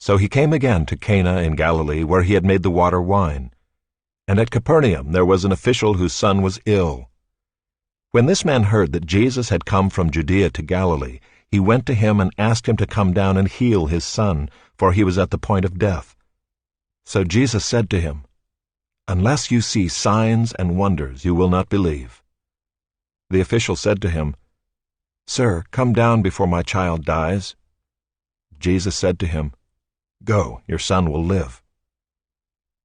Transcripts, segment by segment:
So he came again to Cana in Galilee, where he had made the water wine. And at Capernaum there was an official whose son was ill. When this man heard that Jesus had come from Judea to Galilee, he went to him and asked him to come down and heal his son, for he was at the point of death. So Jesus said to him, "Unless you see signs and wonders, you will not believe." The official said to him, "Sir, come down before my child dies." Jesus said to him, "Go, your son will live."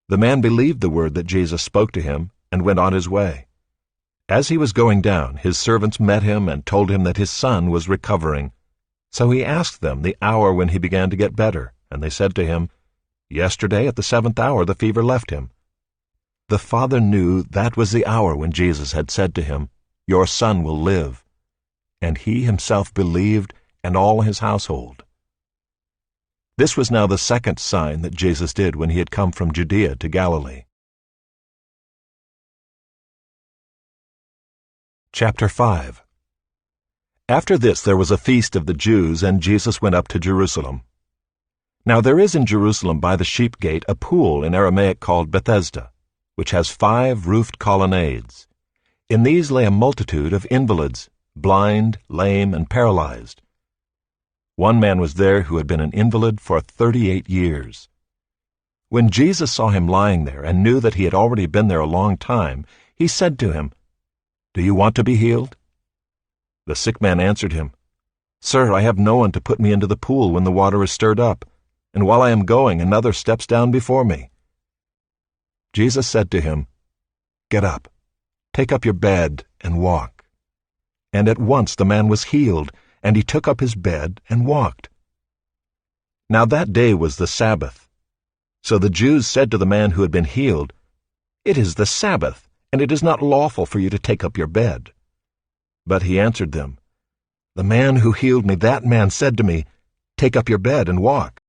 The man believed the word that Jesus spoke to him and went on his way. As he was going down, his servants met him and told him that his son was recovering. So he asked them the hour when he began to get better, and they said to him, "Yesterday at the 7th hour the fever left him." The father knew that was the hour when Jesus had said to him, "Your son will live." And he himself believed, and all his household. This was now the second sign that Jesus did when he had come from Judea to Galilee. Chapter 5. After this there was a feast of the Jews, and Jesus went up to Jerusalem. Now there is in Jerusalem by the sheep gate a pool in Aramaic called Bethesda, which has 5 roofed colonnades. In these lay a multitude of invalids, blind, lame, and paralyzed. One man was there who had been an invalid for 38 years. When Jesus saw him lying there and knew that he had already been there a long time, he said to him, "Do you want to be healed?" The sick man answered him, "Sir, I have no one to put me into the pool when the water is stirred up, and while I am going, another steps down before me." Jesus said to him, "Get up, take up your bed, and walk." And at once the man was healed, and he took up his bed and walked. Now that day was the Sabbath. So the Jews said to the man who had been healed, "It is the Sabbath, and it is not lawful for you to take up your bed." But he answered them, "The man who healed me, that man said to me, 'Take up your bed and walk.'"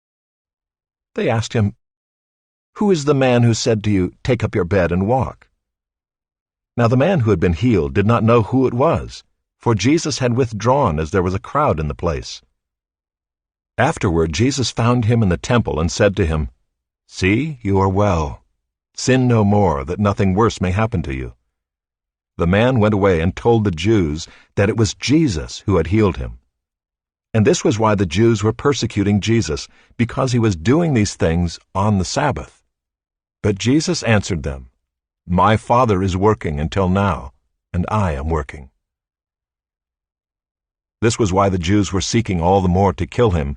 They asked him, "Who is the man who said to you, 'Take up your bed and walk'?" Now the man who had been healed did not know who it was, for Jesus had withdrawn as there was a crowd in the place. Afterward Jesus found him in the temple and said to him, "See, you are well. Sin no more, that nothing worse may happen to you." The man went away and told the Jews that it was Jesus who had healed him. And this was why the Jews were persecuting Jesus, because he was doing these things on the Sabbath. But Jesus answered them, "My Father is working until now, and I am working." This was why the Jews were seeking all the more to kill him,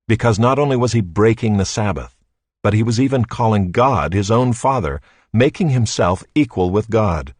because not only was he breaking the Sabbath, but he was even calling God his own Father, making himself equal with God.